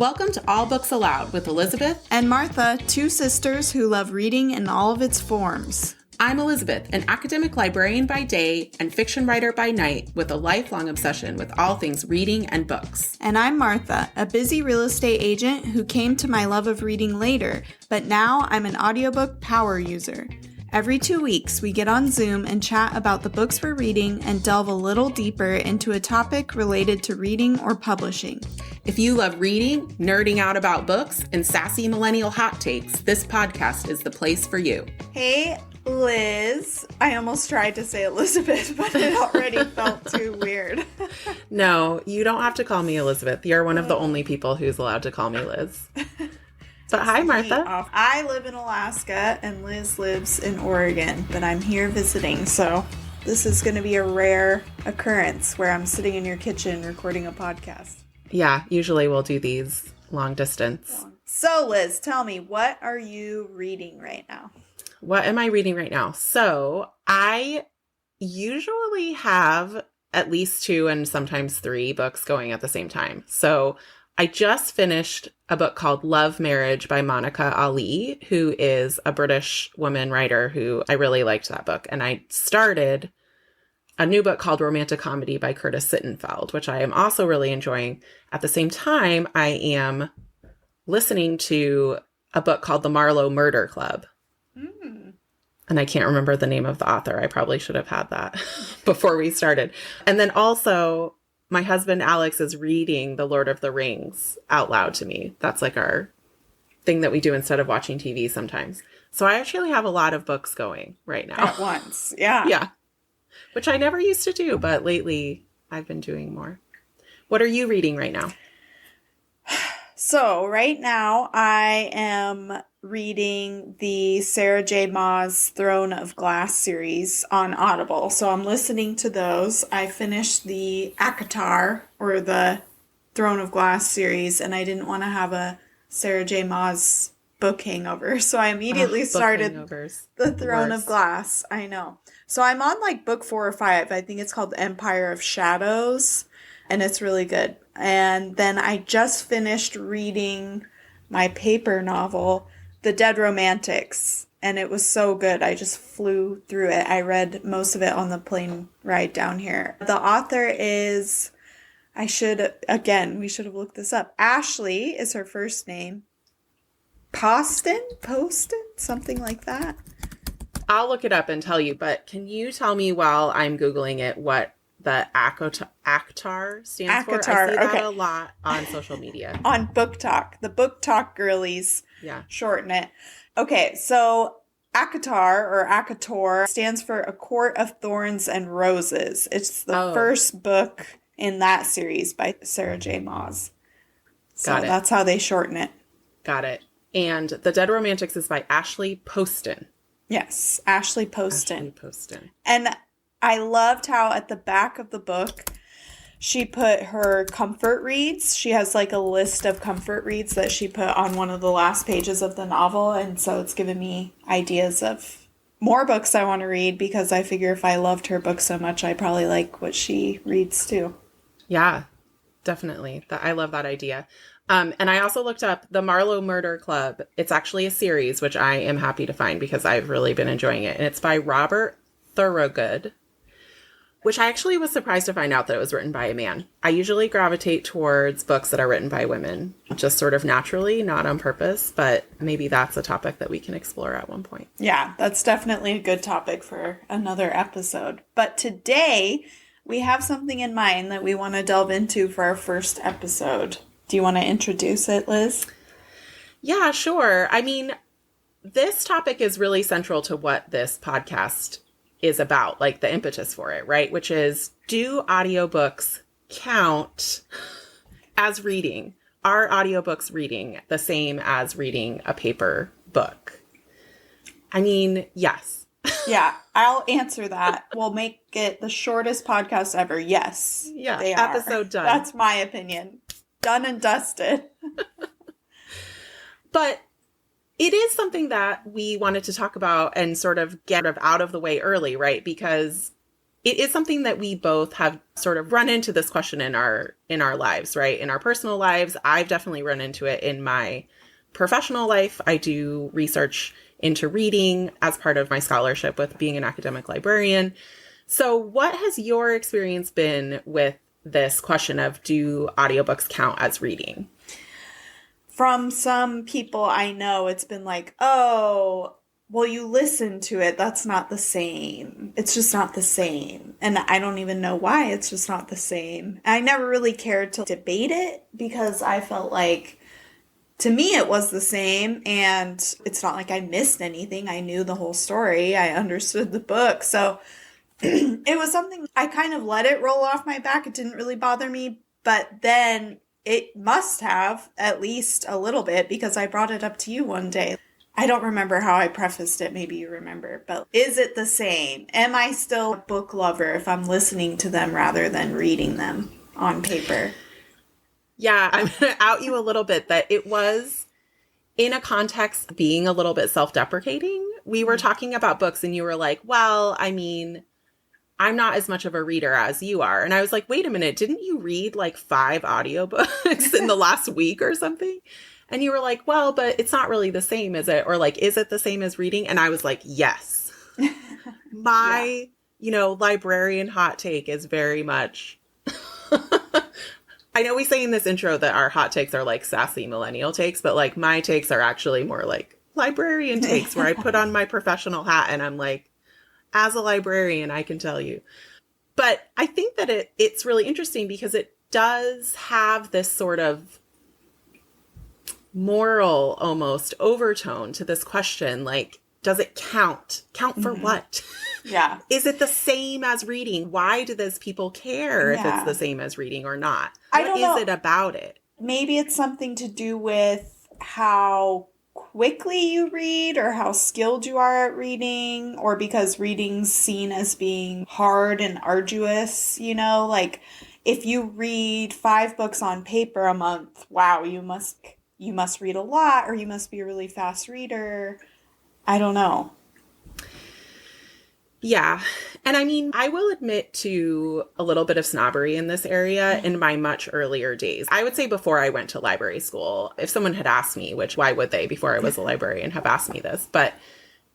Welcome to All Books Aloud with Elizabeth and Martha, two sisters who love reading in all of its forms. I'm Elizabeth, an academic librarian by day and fiction writer by night with a lifelong obsession with all things reading and books. And I'm Martha, a busy real estate agent who came to my love of reading later, but now I'm an audiobook power user. Every 2 weeks, we get on Zoom and chat about the books we're reading and delve a little deeper into a topic related to reading or publishing. If you love reading, nerding out about books, and sassy millennial hot takes, this podcast is the place for you. Hey, Liz. I almost tried to say Elizabeth, but it already felt too weird. No, you don't have to call me Elizabeth. You're one of the only people who's allowed to call me Liz. But hi, Martha. I live in Alaska and Liz lives in Oregon, but I'm here visiting, so this is going to be a rare occurrence where I'm sitting in your kitchen recording a podcast. Yeah, usually we'll do these long distance. So, Liz, tell me, what are you reading right now? What am I reading right now? So, I usually have at least 2 and sometimes 3 books going at the same time. So, I just finished a book called Love Marriage by Monica Ali, who is a British woman writer who I really liked that book. And I started a new book called Romantic Comedy by Curtis Sittenfeld, which I am also really enjoying. At the same time, I am listening to a book called The Marlowe Murder Club. And I can't remember the name of the author. I probably should have had that before we started. And then also, my husband, Alex, is reading The Lord of the Rings out loud to me. That's like our thing that we do instead of watching TV sometimes. So I actually have a lot of books going right now. At once, yeah. Yeah. Which I never used to do, but lately I've been doing more. What are you reading right now? So right now I am reading the Sarah J. Maas Throne of Glass series on Audible. So I'm listening to those. I finished the ACOTAR, or the Throne of Glass series, and I didn't want to have a Sarah J. Maas book hangover. So I immediately started the Throne of Glass. I know. So I'm on like book 4 or 5. I think it's called Empire of Shadows, and it's really good. And then I just finished reading my paper novel, The Dead Romantics, and it was so good. I just flew through it. I read most of it on the plane ride down here. The author is, we should have looked this up. Ashley is her first name. Poston, something like that. I'll look it up and tell you, but can you tell me while I'm Googling it what the ACOTAR stands for? I see that a lot on social media. On Book Talk. The Book Talk girlies shorten it. Okay, so ACOTAR, or ACOTAR, stands for A Court of Thorns and Roses. It's the first book in that series by Sarah J. Maas. So that's how they shorten it. Got it. And The Dead Romantics is by Ashley Poston. Yes, Ashley Poston. And I loved how at the back of the book, she put her comfort reads. She has like a list of comfort reads that she put on one of the last pages of the novel. And so it's given me ideas of more books I want to read, because I figure if I loved her book so much, I probably like what she reads too. Yeah, definitely. I love that idea. And I also looked up the Marlowe Murder Club. It's actually a series, which I am happy to find because I've really been enjoying it. And it's by Robert Thorogood, which I actually was surprised to find out that it was written by a man. I usually gravitate towards books that are written by women, just sort of naturally, not on purpose, but maybe that's a topic that we can explore at one point. Yeah, that's definitely a good topic for another episode. But today, we have something in mind that we want to delve into for our first episode. Do you want to introduce it, Liz? Yeah, sure. I mean, this topic is really central to what this podcast is about, like the impetus for it, right? Which is, do audiobooks count as reading? Are audiobooks reading the same as reading a paper book? I mean, yes. Yeah, I'll answer that. We'll make it the shortest podcast ever. Yes. Yeah, they are. episode done. That's my opinion. Done and dusted. But it is something that we wanted to talk about and sort of get out of the way early, right? Because it is something that we both have sort of run into this question in our lives, right? In our personal lives. I've definitely run into it in my professional life. I do research into reading as part of my scholarship with being an academic librarian. So what has your experience been with this question of, do audiobooks count as reading? From some people I know, it's been like, oh, well, you listen to it. That's not the same. It's just not the same. And I don't even know why. It's just not the same. I never really cared to debate it because I felt like, to me, it was the same. And it's not like I missed anything. I knew the whole story. I understood the book. So it was something I kind of let it roll off my back. It didn't really bother me. But then it must have, at least a little bit, because I brought it up to you one day. I don't remember how I prefaced it. Maybe you remember. But is it the same? Am I still a book lover if I'm listening to them rather than reading them on paper? Yeah, I'm going to out you a little bit that it was in a context being a little bit self-deprecating. We were talking about books and you were like, well, I mean, I'm not as much of a reader as you are. And I was like, wait a minute, didn't you read like 5 audiobooks in the last week or something? And you were like, well, but it's not really the same, is it? Or like, is it the same as reading? And I was like, yes. My, librarian hot take is very much, I know we say in this intro that our hot takes are like sassy millennial takes, but like my takes are actually more like librarian takes where I put on my professional hat and I'm like, as a librarian, I can tell you. But I think that it's really interesting because it does have this sort of moral almost overtone to this question. Like, does it count? Count for what? Yeah. Is it the same as reading? Why do those people care if it's the same as reading or not? I don't know. What is it about it? Maybe it's something to do with how quickly you read or how skilled you are at reading, or because reading's seen as being hard and arduous, like if you read 5 books on paper a month, wow, you must read a lot, or you must be a really fast reader. I don't know. Yeah. And I mean, I will admit to a little bit of snobbery in this area in my much earlier days. I would say before I went to library school, if someone had asked me, which why would they before I was a librarian have asked me this? But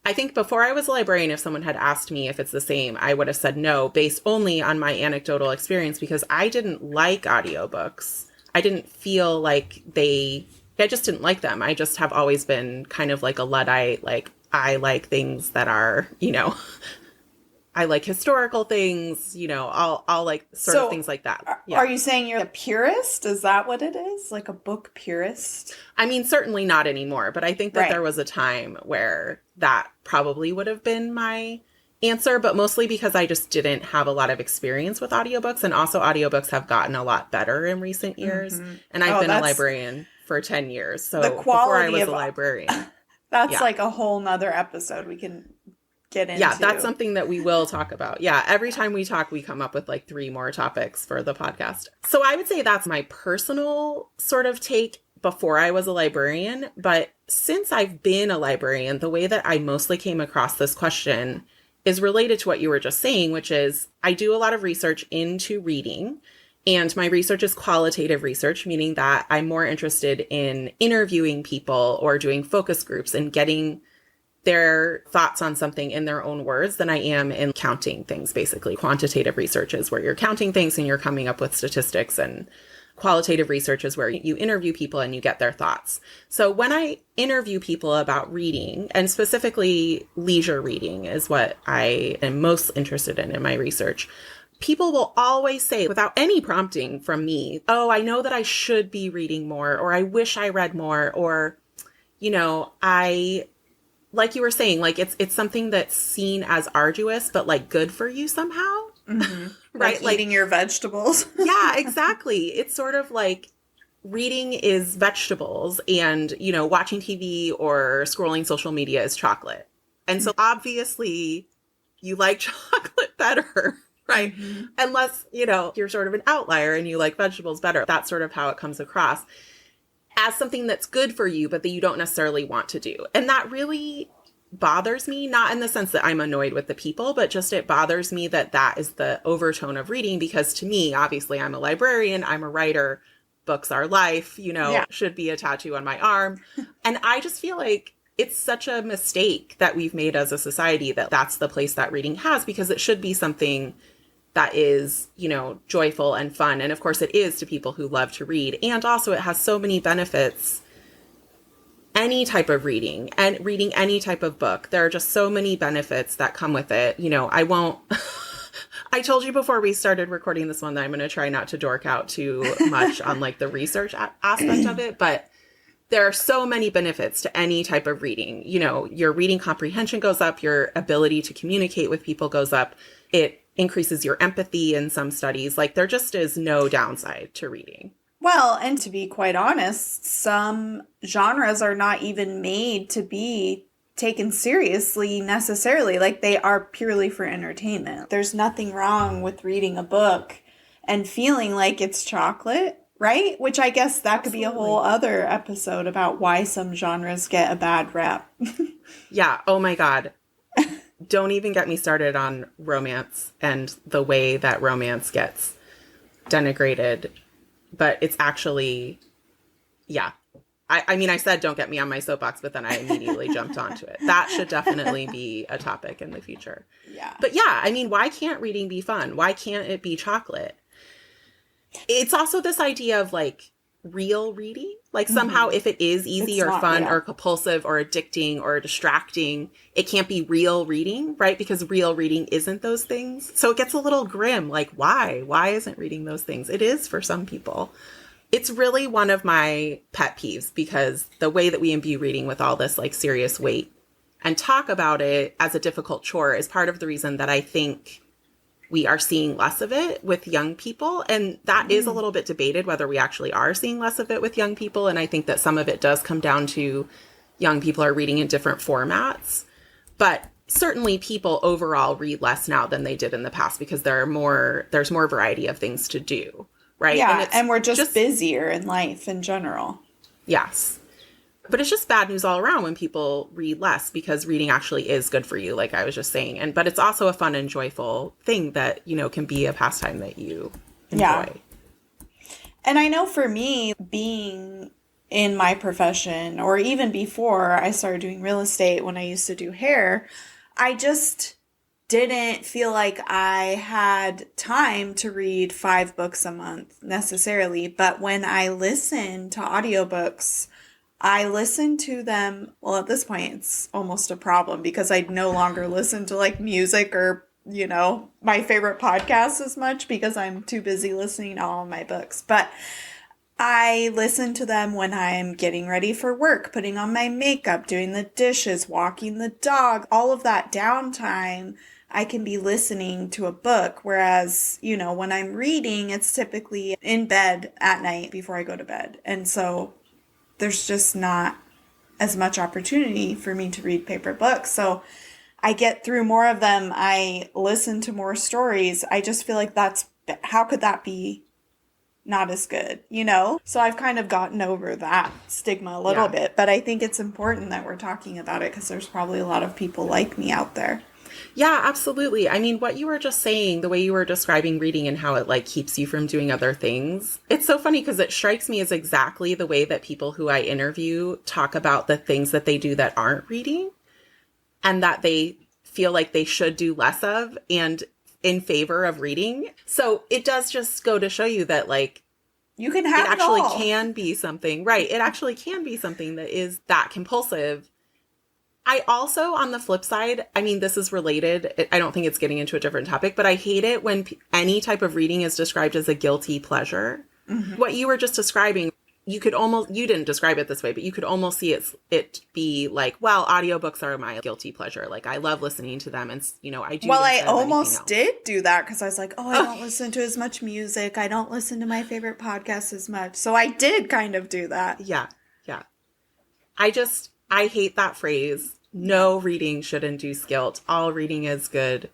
I think before I was a librarian, if someone had asked me if it's the same, I would have said no, based only on my anecdotal experience, because I didn't like audiobooks. I didn't feel like I just didn't like them. I just have always been kind of like a Luddite, like I like things that are, I like historical things, I'll like sort of things like that. Yeah. Are you saying you're a purist? Is that what it is? Like a book purist? I mean, certainly not anymore, but I think that there was a time where that probably would have been my answer, but mostly because I just didn't have a lot of experience with audiobooks, and also audiobooks have gotten a lot better in recent years. Mm-hmm. And I've been a librarian for 10 years. So before I was a librarian. That's like a whole nother episode we can get into. Yeah, that's something that we will talk about. Yeah, every time we talk, we come up with like 3 more topics for the podcast. So I would say that's my personal sort of take before I was a librarian. But since I've been a librarian, the way that I mostly came across this question is related to what you were just saying, which is I do a lot of research into reading. And my research is qualitative research, meaning that I'm more interested in interviewing people or doing focus groups and getting their thoughts on something in their own words than I am in counting things, basically. Quantitative research is where you're counting things and you're coming up with statistics, and qualitative research is where you interview people and you get their thoughts. So when I interview people about reading, and specifically leisure reading is what I am most interested in my research, people will always say, without any prompting from me, oh, I know that I should be reading more, or I wish I read more, or, like you were saying, like it's something that's seen as arduous, but like good for you somehow. Mm-hmm. Right? Like eating your vegetables. Yeah, exactly. It's sort of like reading is vegetables and, watching TV or scrolling social media is chocolate. And so obviously you like chocolate better, right? Mm-hmm. Unless, you're sort of an outlier and you like vegetables better. That's sort of how it comes across as something that's good for you, but that you don't necessarily want to do. And that really bothers me, not in the sense that I'm annoyed with the people, but just it bothers me that that is the overtone of reading, because to me, obviously, I'm a librarian, I'm a writer, books are life, Yeah. should be a tattoo on my arm. And I just feel like it's such a mistake that we've made as a society that that's the place that reading has, because it should be something that is, joyful and fun. And of course it is to people who love to read. And also it has so many benefits. Any type of reading and reading any type of book, there are just so many benefits that come with it. I won't, I told you before we started recording this one that I'm going to try not to dork out too much on like the research aspect of it, but there are so many benefits to any type of reading. Your reading comprehension goes up, your ability to communicate with people goes up. It increases your empathy in some studies. Like there just is no downside to reading. Well, and to be quite honest, some genres are not even made to be taken seriously necessarily. Like they are purely for entertainment. There's nothing wrong with reading a book and feeling like it's chocolate, right? Which I guess that could be a whole other episode about why some genres get a bad rep. Yeah. Oh my God. Don't even get me started on romance and the way that romance gets denigrated. But it's actually, yeah. I mean, I said don't get me on my soapbox, but then I immediately jumped onto it. That should definitely be a topic in the future. Yeah. But yeah, I mean, why can't reading be fun? Why can't it be chocolate? It's also this idea of like real reading. Like somehow if it is easy or fun or compulsive or addicting or distracting, it can't be real reading, right? Because real reading isn't those things. So it gets a little grim. Like why? Why isn't reading those things? It is for some people. It's really one of my pet peeves because the way that we imbue reading with all this like serious weight and talk about it as a difficult chore is part of the reason that I think we are seeing less of it with young people. And that is a little bit debated whether we actually are seeing less of it with young people. And I think that some of it does come down to young people are reading in different formats. But certainly people overall read less now than they did in the past because there's more variety of things to do, right? Yeah, and we're just busier in life in general. Yes. But it's just bad news all around when people read less because reading actually is good for you, like I was just saying. But it's also a fun and joyful thing that, can be a pastime that you enjoy. Yeah. And I know for me, being in my profession, or even before I started doing real estate when I used to do hair, I just didn't feel like I had time to read 5 books a month necessarily. But when I listen to audiobooks, I listen to them, well, at this point, it's almost a problem because I no longer listen to like music or, my favorite podcasts as much because I'm too busy listening to all of my books. But I listen to them when I'm getting ready for work, putting on my makeup, doing the dishes, walking the dog, all of that downtime. I can be listening to a book. Whereas, when I'm reading, it's typically in bed at night before I go to bed. And so there's just not as much opportunity for me to read paper books. So I get through more of them. I listen to more stories. I just feel like how could that be not as good, So I've kind of gotten over that stigma a little bit, but I think it's important that we're talking about it because there's probably a lot of people like me out there. Yeah, absolutely. I mean, what you were just saying, the way you were describing reading and how it like keeps you from doing other things. It's so funny because it strikes me as exactly the way that people who I interview talk about the things that they do that aren't reading and that they feel like they should do less of and in favor of reading. So it does just go to show you that like you can have it actually can be something, right? It actually can be something that is that compulsive. I also, on the flip side, I mean, this is related. I don't think it's getting into a different topic, but I hate it when any type of reading is described as a guilty pleasure. Mm-hmm. What you were just describing, you didn't describe it this way, but you could almost see it be like, well, audiobooks are my guilty pleasure. Like, I love listening to them. And, I do. Well, I almost did do that because I was like, I don't listen to as much music. I don't listen to my favorite podcasts as much. So I did kind of do that. Yeah. Yeah. I hate that phrase. No reading should induce guilt. All reading is good.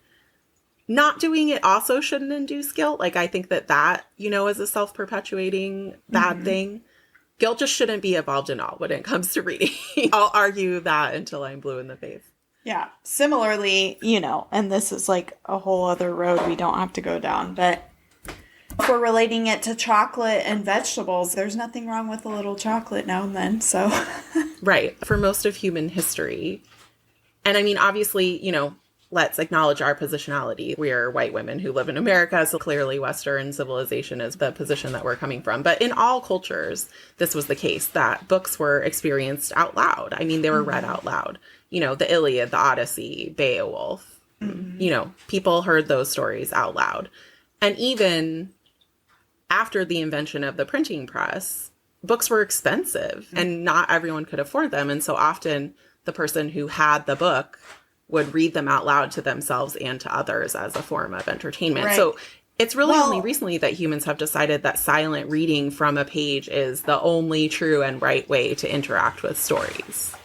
Not doing it also shouldn't induce guilt. Like, I think that, is a self-perpetuating bad thing. Guilt just shouldn't be involved in all when it comes to reading. I'll argue that until I'm blue in the face. Yeah. Similarly, and this is like a whole other road we don't have to go down, but if we're relating it to chocolate and vegetables, there's nothing wrong with a little chocolate now and then. So, Right. For most of human history. And I mean, obviously, let's acknowledge our positionality. We are white women who live in America, so clearly Western civilization is the position that we're coming from. But in all cultures, this was the case, that books were experienced out loud. I mean, they were read out loud. The Iliad, the Odyssey, Beowulf. People heard those stories out loud. And even after the invention of the printing press, books were expensive and not everyone could afford them. And so often the person who had the book would read them out loud to themselves and to others as a form of entertainment. Right. So it's really only recently that humans have decided that silent reading from a page is the only true and right way to interact with stories.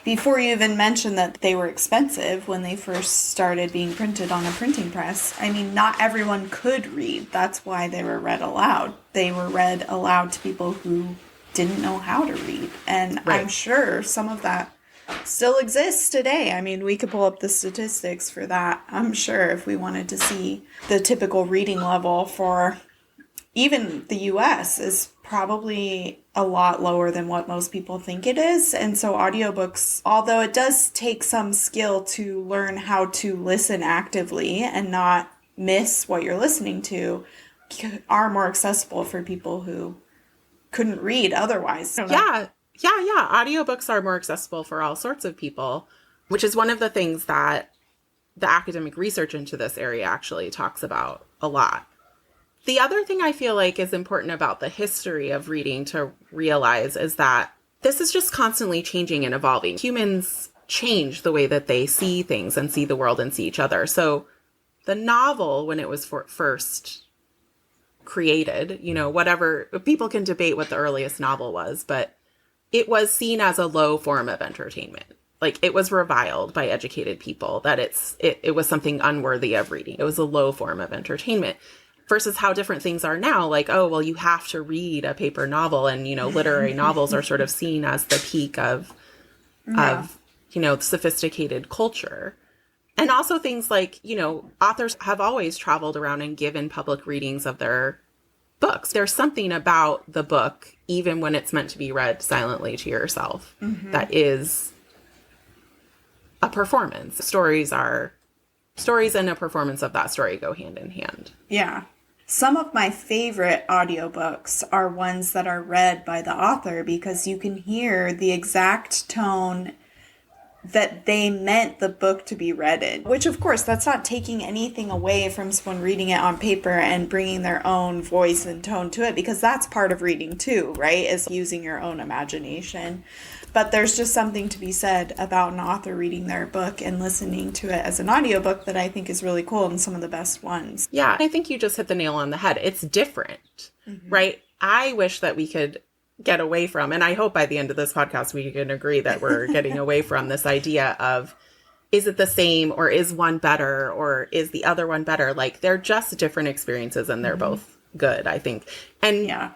Before you even mentioned that they were expensive when they first started being printed on a printing press, I mean, not everyone could read. That's why they were read aloud. They were read aloud to people who didn't know how to read. And I'm sure some of that still exists today. I mean, we could pull up the statistics for that. I'm sure if we wanted to see the typical reading level for even the US is probably a lot lower than what most people think it is. And so audiobooks, although it does take some skill to learn how to listen actively and not miss what you're listening to, are more accessible for people who couldn't read otherwise. Yeah. Audiobooks are more accessible for all sorts of people, which is one of the things that the academic research into this area actually talks about a lot. The other thing I feel like is important about the history of reading to realize is that this is just constantly changing and evolving. Humans change the way that they see things and see the world and see each other. So the novel, when it was first created, whatever, people can debate what the earliest novel was, but it was seen as a low form of entertainment. Like, it was reviled by educated people that it was something unworthy of reading. It was a low form of entertainment. Versus how different things are now, like, oh, well, you have to read a paper novel, and, literary novels are sort of seen as the peak of sophisticated culture. And also things like, authors have always traveled around and given public readings of their books. There's something about the book, even when it's meant to be read silently to yourself, that is a performance. Stories and a performance of that story go hand in hand. Yeah. Some of my favorite audiobooks are ones that are read by the author because you can hear the exact tone that they meant the book to be read in. Which, of course, that's not taking anything away from someone reading it on paper and bringing their own voice and tone to it, because that's part of reading too, right? Is using your own imagination. But there's just something to be said about an author reading their book and listening to it as an audiobook that I think is really cool, and some of the best ones. Yeah, I think you just hit the nail on the head. It's different, right? I wish that we could get away from, and I hope by the end of this podcast we can agree that we're getting away from this idea of, is it the same, or is one better, or is the other one better? Like, they're just different experiences, and they're both good, I think. And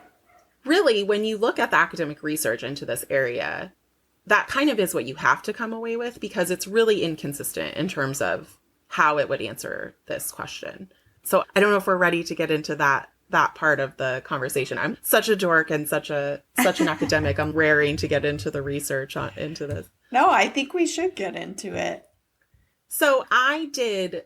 really, when you look at the academic research into this area, that kind of is what you have to come away with, because it's really inconsistent in terms of how it would answer this question. So I don't know if we're ready to get into that part of the conversation. I'm such a dork and such an academic. I'm raring to get into the research into this. No, I think we should get into it. So I did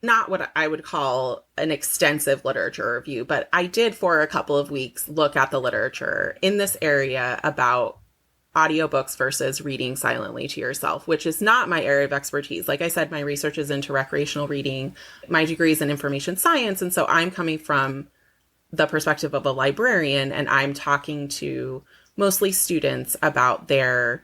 not what I would call an extensive literature review, but I did for a couple of weeks look at the literature in this area about audiobooks versus reading silently to yourself, which is not my area of expertise. Like I said, my research is into recreational reading. My degree is in information science. And so I'm coming from the perspective of a librarian, and I'm talking to mostly students about their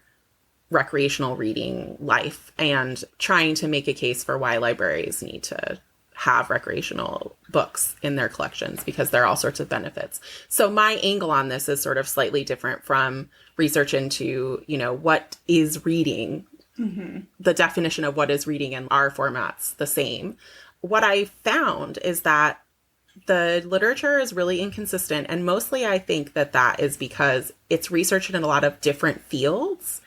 recreational reading life and trying to make a case for why libraries need to have recreational books in their collections, because there are all sorts of benefits. So my angle on this is sort of slightly different from research into, what is reading, the definition of what is reading in our formats the same. What I found is that the literature is really inconsistent. And mostly I think that is because it's researched in a lot of different fields.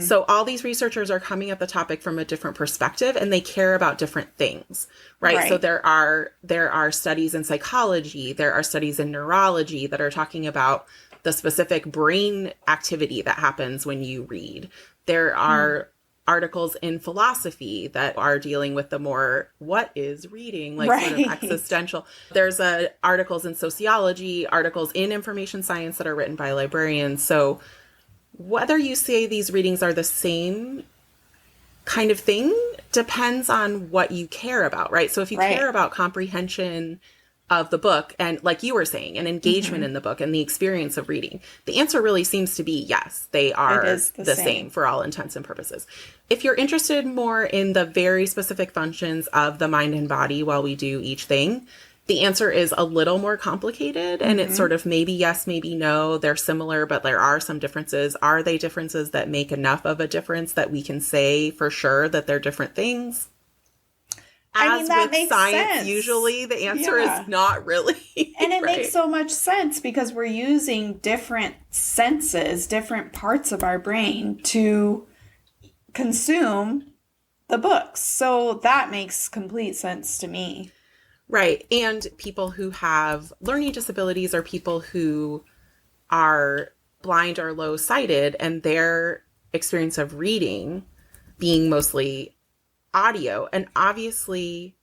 So all these researchers are coming at the topic from a different perspective, and they care about different things, right? So there are studies in psychology, there are studies in neurology that are talking about the specific brain activity that happens when you read. There are articles in philosophy that are dealing with the more what is reading, like sort of existential. There's articles in sociology, articles in information science that are written by librarians. So whether you say these readings are the same kind of thing depends on what you care about, right? So if you care about comprehension of the book and, like you were saying, an engagement in the book and the experience of reading, the answer really seems to be yes, they are the same for all intents and purposes. If you're interested more in the very specific functions of the mind and body while we do each thing, the answer is a little more complicated, and it's sort of maybe yes, maybe no. They're similar, but there are some differences. Are they differences that make enough of a difference that we can say for sure that they're different things? As that with makes science, sense. Usually the answer is not really. And it makes so much sense because we're using different senses, different parts of our brain to consume the books. So that makes complete sense to me. Right. And people who have learning disabilities or people who are blind or low sighted and their experience of reading being mostly audio. And obviously,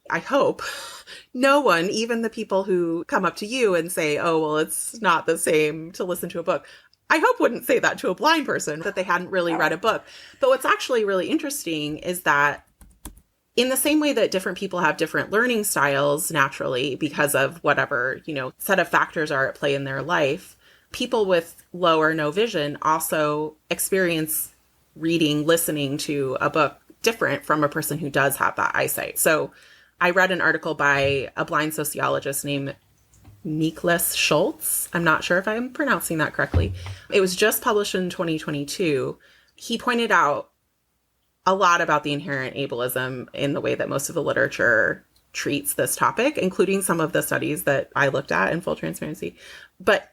I hope no one, even the people who come up to you and say, oh, well, it's not the same to listen to a book, I hope wouldn't say that to a blind person, that they hadn't really read a book. But what's actually really interesting is that in the same way that different people have different learning styles naturally because of whatever, set of factors are at play in their life, people with low or no vision also experience reading, listening to a book different from a person who does have that eyesight. So I read an article by a blind sociologist named Niklas Schultz. I'm not sure if I'm pronouncing that correctly. It was just published in 2022. He pointed out a lot about the inherent ableism in the way that most of the literature treats this topic, including some of the studies that I looked at in full transparency, but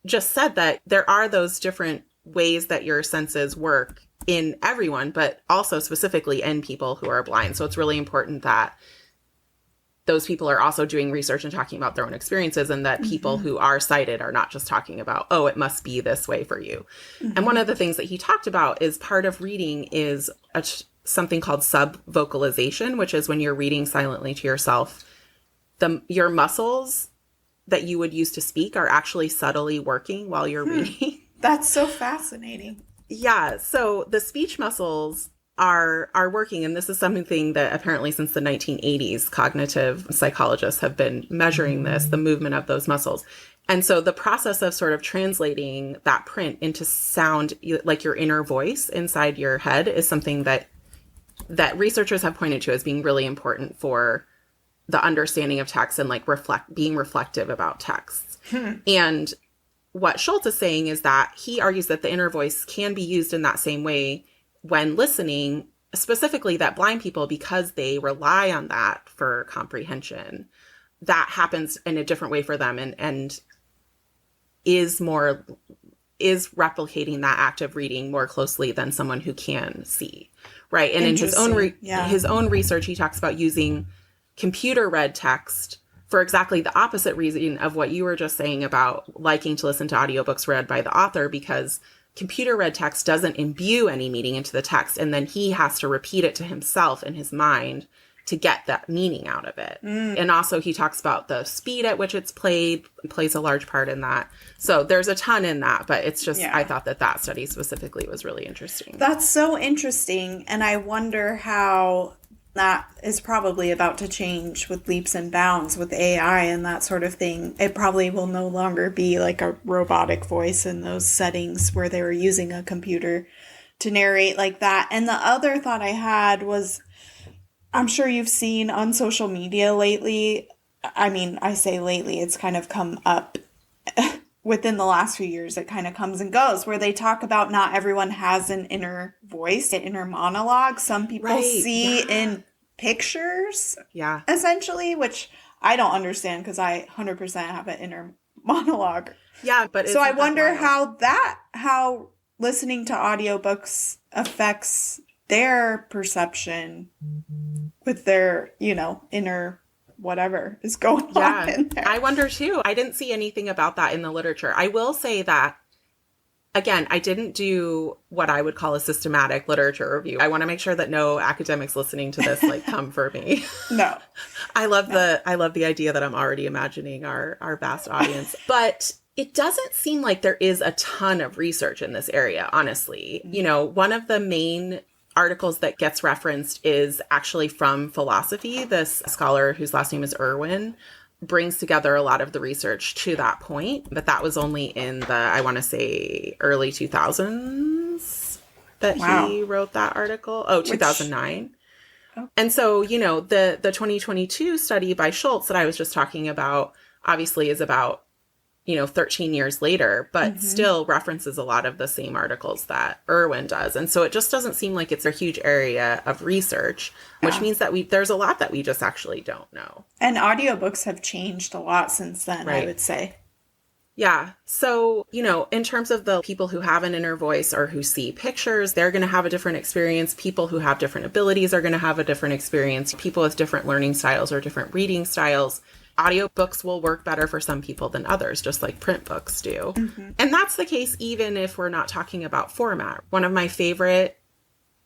just said that there are those different ways that your senses work in everyone, but also specifically in people who are blind. So it's really important that those people are also doing research and talking about their own experiences, and that people who are sighted are not just talking about, oh, it must be this way for you. And one of the things that he talked about is part of reading is something called subvocalization, which is when you're reading silently to yourself, your muscles that you would use to speak are actually subtly working while you're reading. That's so fascinating. Yeah. So the speech muscles are working. And this is something that apparently since the 1980s, cognitive psychologists have been measuring this, the movement of those muscles. And so the process of sort of translating that print into sound, like your inner voice inside your head, is something that researchers have pointed to as being really important for the understanding of text and like being reflective about texts. And what Schultz is saying is that he argues that the inner voice can be used in that same way when listening, specifically that blind people, because they rely on that for comprehension, that happens in a different way for them and is replicating that act of reading more closely than someone who can see, right? And in his own research, he talks about using computer read text for exactly the opposite reason of what you were just saying about liking to listen to audiobooks read by the author, because computer read text doesn't imbue any meaning into the text, and then he has to repeat it to himself in his mind to get that meaning out of it. And also he talks about the speed at which it's plays a large part in that. So there's a ton in that, but it's just, I thought that study specifically was really interesting. That's so interesting. And I wonder how that is probably about to change with leaps and bounds with AI and that sort of thing. It probably will no longer be like a robotic voice in those settings where they were using a computer to narrate like that. And the other thought I had was, I'm sure you've seen on social media lately, I mean, I say lately, it's kind of come up within the last few years, it kind of comes and goes, where they talk about not everyone has an inner voice, an inner monologue. Some people see in pictures, essentially, which I don't understand because I 100% have an inner monologue. Yeah, but so I wonder how listening to audiobooks affects their perception with their, inner whatever is going on Yeah, in there. I wonder too. I didn't see anything about that in the literature. I will say that, again, I didn't do what I would call a systematic literature review. I want to make sure that no academics listening to this come for me. No. I love No. the idea that I'm already imagining our vast audience. But it doesn't seem like there is a ton of research in this area, honestly. One of the main articles that gets referenced is actually from philosophy. This scholar whose last name is Irwin brings together a lot of the research to that point, but that was only in the, I want to say, early 2000s that Wow. he wrote that article. Oh, 2009. And so, the 2022 study by Schultz that I was just talking about obviously is about 13 years later, but still references a lot of the same articles that Irwin does. And so it just doesn't seem like it's a huge area of research, which means that there's a lot that we just actually don't know. And audiobooks have changed a lot since then, Right. I would say. Yeah. So, in terms of the people who have an inner voice or who see pictures, they're going to have a different experience. People who have different abilities are going to have a different experience. People with different learning styles or different reading styles. Audiobooks will work better for some people than others, just like print books do. And that's the case even if we're not talking about format. One of my favorite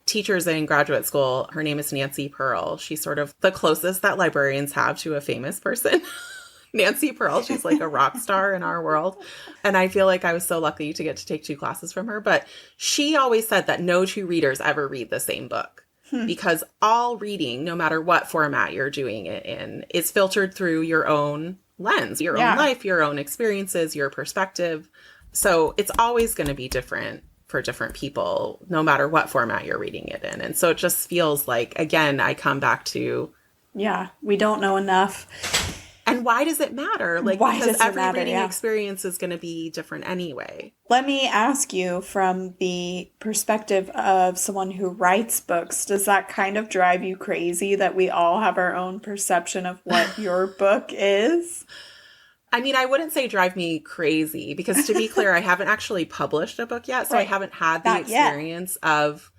teachers in graduate school, her name is Nancy Pearl. She's sort of the closest that librarians have to a famous person. Nancy Pearl, she's like a rock star in our world. And I feel like I was so lucky to get to take 2 classes from her. But she always said that no 2 readers ever read the same book. Because all reading, no matter what format you're doing it in, is filtered through your own lens, your own life, your own experiences, your perspective. So it's always going to be different for different people, no matter what format you're reading it in. And so it just feels like, again, I come back to... Yeah, we don't know enough. And why does it matter? Why Because does it every matter? reading Yeah. experience is going to be different anyway. Let me ask you, from the perspective of someone who writes books, does that kind of drive you crazy that we all have our own perception of what your book is? I mean, I wouldn't say drive me crazy, because to be clear, I haven't actually published a book yet. So I haven't had the Not yet. experience of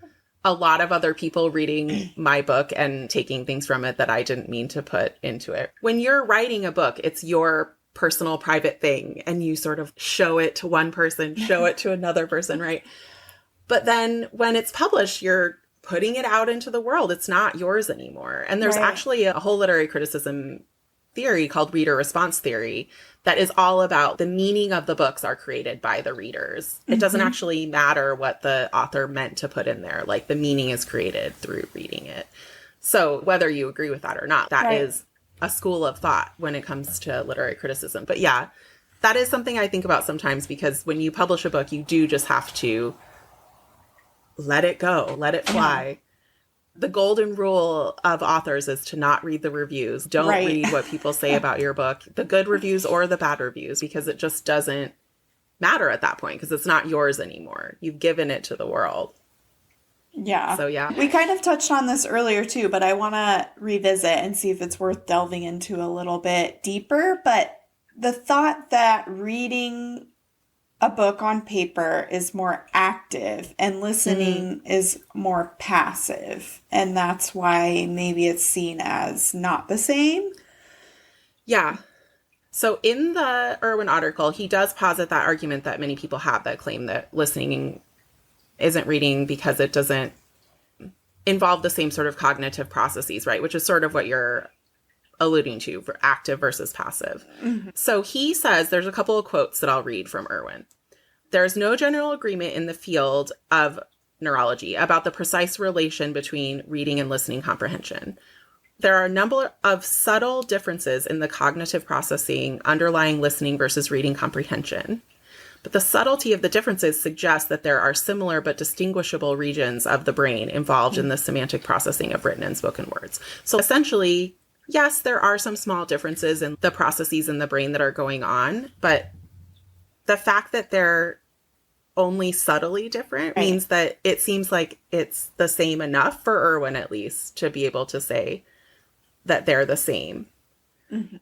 a lot of other people reading my book and taking things from it that I didn't mean to put into it. When you're writing a book, it's your personal private thing, and you sort of show it to one person, show it to another person, right? But then when it's published, you're putting it out into the world. It's not yours anymore. And there's actually a whole literary criticism theory called reader response theory that is all about the meaning of the books are created by the readers. It doesn't actually matter what the author meant to put in there. Like, the meaning is created through reading it. So whether you agree with that or not, that is a school of thought when it comes to literary criticism. But yeah, that is something I think about sometimes, because when you publish a book, you do just have to let it go, let it fly. The golden rule of authors is to not read the reviews. Don't read what people say about your book, the good reviews or the bad reviews, because it just doesn't matter at that point, because it's not yours anymore. You've given it to the world. Yeah. So, yeah. We kind of touched on this earlier too, but I want to revisit and see if it's worth delving into a little bit deeper. But the thought that reading a book on paper is more active and listening is more passive. And that's why maybe it's seen as not the same. Yeah. So in the Irwin article, he does posit that argument that many people have that claim that listening isn't reading because it doesn't involve the same sort of cognitive processes, right? Which is sort of what you're alluding to for active versus passive. So he says, there's a couple of quotes that I'll read from Irwin. There is no general agreement in the field of neurology about the precise relation between reading and listening comprehension. There are a number of subtle differences in the cognitive processing underlying listening versus reading comprehension. But the subtlety of the differences suggests that there are similar but distinguishable regions of the brain involved in the semantic processing of written and spoken words. So essentially, yes, there are some small differences in the processes in the brain that are going on, but the fact that they're only subtly different means that it seems like it's the same enough for Irwin, at least, to be able to say that they're the same.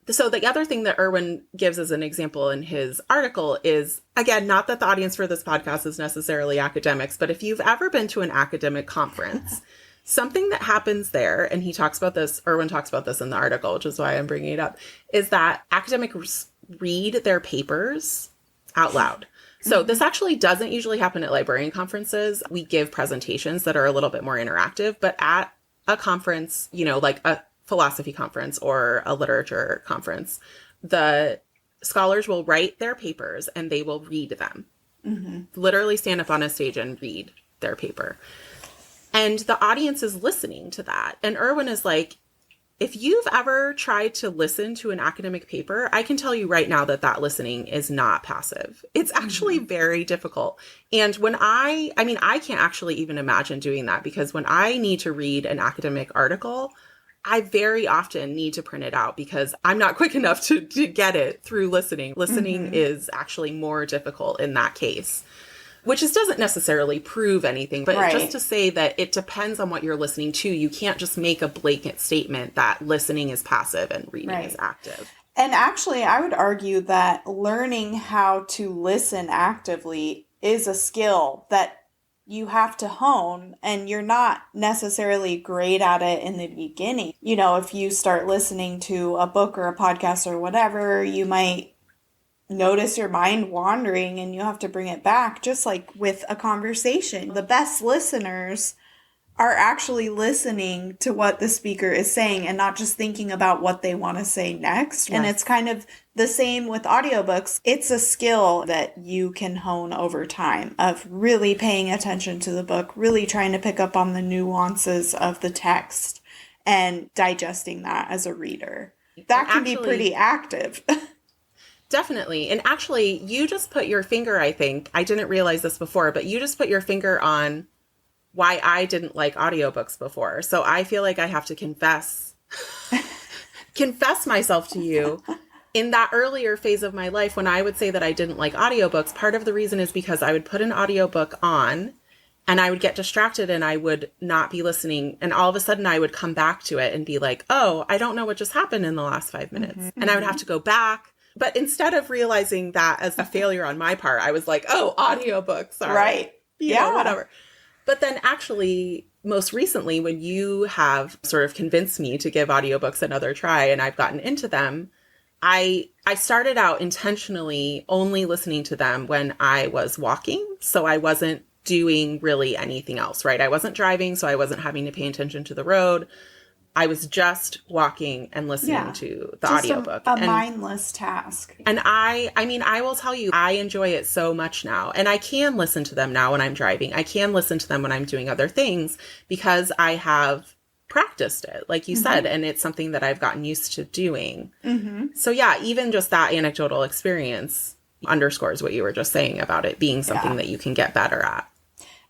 So the other thing that Erwin gives as an example in his article is, again, not that the audience for this podcast is necessarily academics, but if you've ever been to an academic conference, something that happens there, and he talks about this, Erwin talks about this in the article, which is why I'm bringing it up, is that academics read their papers out loud. So this actually doesn't usually happen at librarian conferences. We give presentations that are a little bit more interactive, but at a conference, like a philosophy conference or a literature conference, the scholars will write their papers and they will read them. Literally stand up on a stage and read their paper. And the audience is listening to that. And Erwin is like, if you've ever tried to listen to an academic paper, I can tell you right now that listening is not passive. It's actually very difficult. And when I can't actually even imagine doing that, because when I need to read an academic article, I very often need to print it out because I'm not quick enough to get it through listening. Listening is actually more difficult in that case. Which doesn't necessarily prove anything, but just to say that it depends on what you're listening to. You can't just make a blanket statement that listening is passive and reading is active. And actually, I would argue that learning how to listen actively is a skill that you have to hone, and you're not necessarily great at it in the beginning. If you start listening to a book or a podcast or whatever, you might notice your mind wandering and you have to bring it back, just like with a conversation. The best listeners are actually listening to what the speaker is saying and not just thinking about what they want to say next. Yes. And it's kind of the same with audiobooks. It's a skill that you can hone over time of really paying attention to the book, really trying to pick up on the nuances of the text and digesting that as a reader. That can be pretty active. Definitely. And actually, you just put your finger, I think, I didn't realize this before, but you just put your finger on why I didn't like audiobooks before. So I feel like I have to confess myself to you. In that earlier phase of my life, when I would say that I didn't like audiobooks, part of the reason is because I would put an audiobook on and I would get distracted and I would not be listening. And all of a sudden I would come back to it and be like, oh, I don't know what just happened in the last 5 minutes. And I would have to go back. But instead of realizing that as a failure on my part, I was like, oh, audiobooks are whatever. But then actually, most recently, when you have sort of convinced me to give audiobooks another try and I've gotten into them, I started out intentionally only listening to them when I was walking. So I wasn't doing really anything else, right? I wasn't driving, so I wasn't having to pay attention to the road. I was just walking and listening to the audiobook. A mindless task. And I will tell you, I enjoy it so much now. And I can listen to them now when I'm driving. I can listen to them when I'm doing other things because I have practiced it, like you said, and it's something that I've gotten used to doing. So yeah, even just that anecdotal experience underscores what you were just saying about it being something that you can get better at.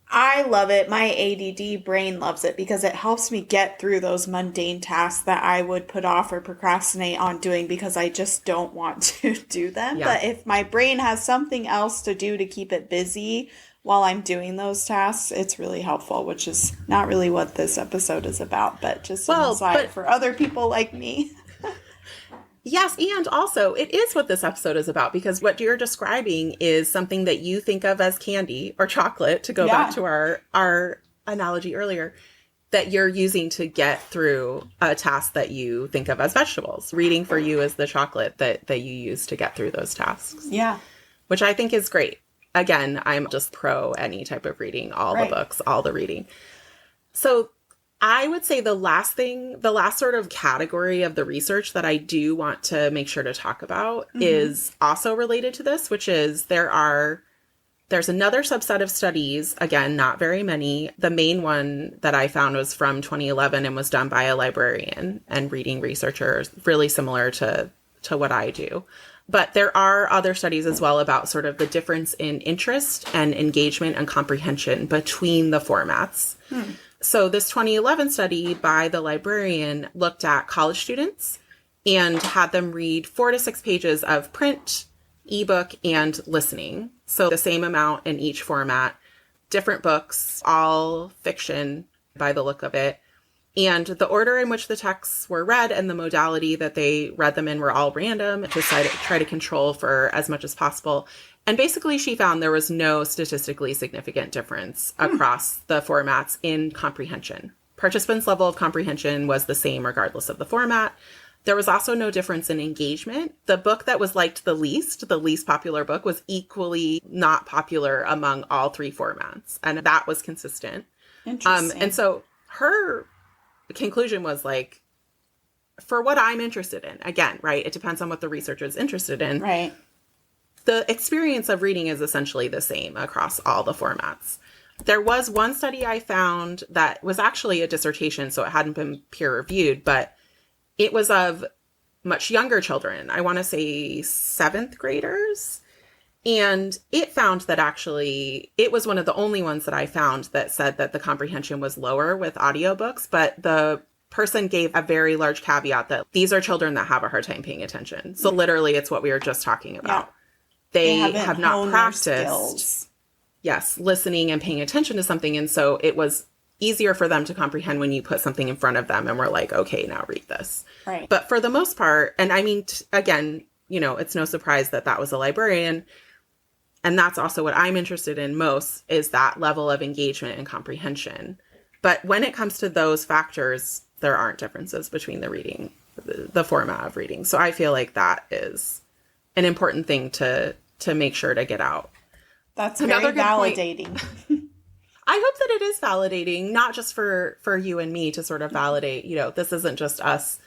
I love it. My ADD brain loves it because it helps me get through those mundane tasks that I would put off or procrastinate on doing because I just don't want to do them. Yeah. But if my brain has something else to do to keep it busy while I'm doing those tasks, it's really helpful, which is not really what this episode is about, but just an aside for other people like me. Yes, and also it is what this episode is about, because what you're describing is something that you think of as candy or chocolate, to go back to our analogy earlier, that you're using to get through a task that you think of as vegetables. Reading for you is the chocolate that you use to get through those tasks. Yeah. Which I think is great. Again, I'm just pro any type of reading, all the books, all the reading. So I would say the last sort of category of the research that I do want to make sure to talk about is also related to this, which is there's another subset of studies, again, not very many. The main one that I found was from 2011 and was done by a librarian and reading researchers, really similar to what I do. But there are other studies as well about sort of the difference in interest and engagement and comprehension between the formats. So this 2011 study by the librarian looked at college students and had them read 4 to 6 pages of print, ebook, and listening. So the same amount in each format, different books, all fiction by the look of it. And the order in which the texts were read and the modality that they read them in were all random to try to control for as much as possible. And basically, she found there was no statistically significant difference across the formats in comprehension. Participants' level of comprehension was the same regardless of the format. There was also no difference in engagement. The book that was liked the least popular book, was equally not popular among all three formats. And that was consistent. Interesting. And so her conclusion was like, for what I'm interested in, again, right? It depends on what the researcher is interested in. Right. The experience of reading is essentially the same across all the formats. There was one study I found that was actually a dissertation, so it hadn't been peer reviewed, but it was of much younger children. I want to say 7th graders. And it found that actually, it was one of the only ones that I found that said that the comprehension was lower with audiobooks, but the person gave a very large caveat that these are children that have a hard time paying attention. So literally, it's what we were just talking about. Yeah. They have not practiced, yes, listening and paying attention to something. And so it was easier for them to comprehend when you put something in front of them and we're like, okay, now read this. Right. But for the most part, and I mean, again, it's no surprise that that was a librarian. And that's also what I'm interested in most, is that level of engagement and comprehension. But when it comes to those factors, there aren't differences between the format of reading. So I feel like that is an important thing to make sure to get out. That's very validating. I hope that it is validating, not just for you and me to sort of validate, this isn't just us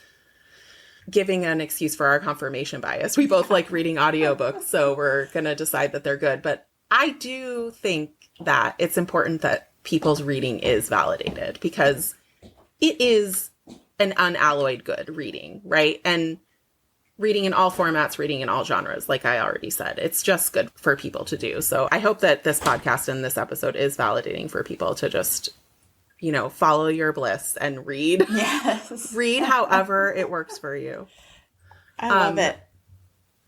giving an excuse for our confirmation bias. We both like reading audiobooks, so we're going to decide that they're good. But I do think that it's important that people's reading is validated, because it is an unalloyed good reading, right? And reading in all formats, reading in all genres, like I already said, it's just good for people to do. So I hope that this podcast and this episode is validating for people to just, follow your bliss and read. Yes. Read however it works for you. I love it.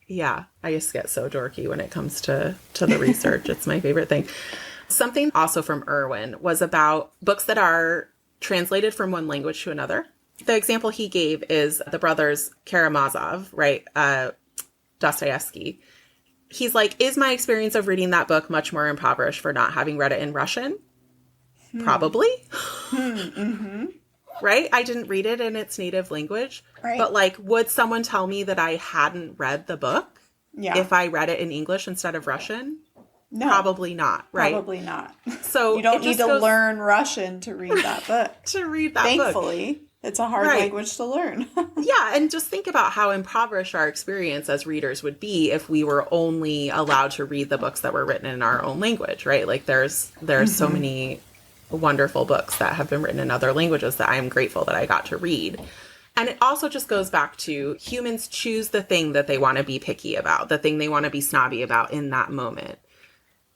Yeah. I just get so dorky when it comes to the research. It's my favorite thing. Something also from Irwin was about books that are translated from one language to another. The example he gave is the brothers Karamazov, right? Dostoevsky. He's like, is my experience of reading that book much more impoverished for not having read it in Russian? Probably. Mm-hmm. Right? I didn't read it in its native language. Right. But would someone tell me that I hadn't read the book if I read it in English instead of Russian? No. Probably not, right? Probably not. So you don't need to learn Russian to read that book. Thankfully. It's a hard language to learn. Yeah, and just think about how impoverished our experience as readers would be if we were only allowed to read the books that were written in our own language, right? There's so many wonderful books that have been written in other languages that I'm grateful that I got to read. And it also just goes back to humans choose the thing that they want to be picky about, the thing they want to be snobby about in that moment,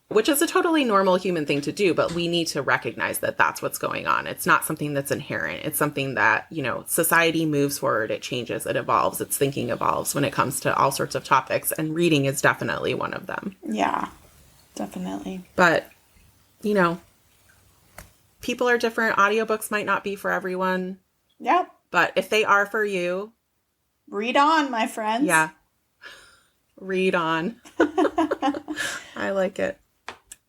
which is a totally normal human thing to do, but we need to recognize that that's what's going on. It's not something that's inherent. It's something that, society moves forward, it changes, it evolves, its thinking evolves when it comes to all sorts of topics, and reading is definitely one of them. Yeah, definitely. But, people are different. Audiobooks might not be for everyone. Yep. But if they are for you, read on, my friends. Yeah. Read on. I like it.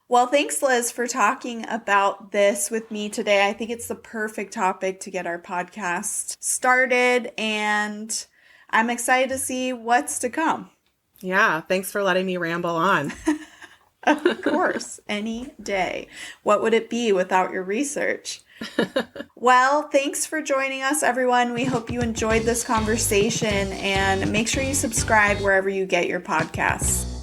Well, thanks, Liz, for talking about this with me today. I think it's the perfect topic to get our podcast started, and I'm excited to see what's to come. Yeah, thanks for letting me ramble on. Of course, any day. What would it be without your research? Well, thanks for joining us, everyone. We hope you enjoyed this conversation, and make sure you subscribe wherever you get your podcasts.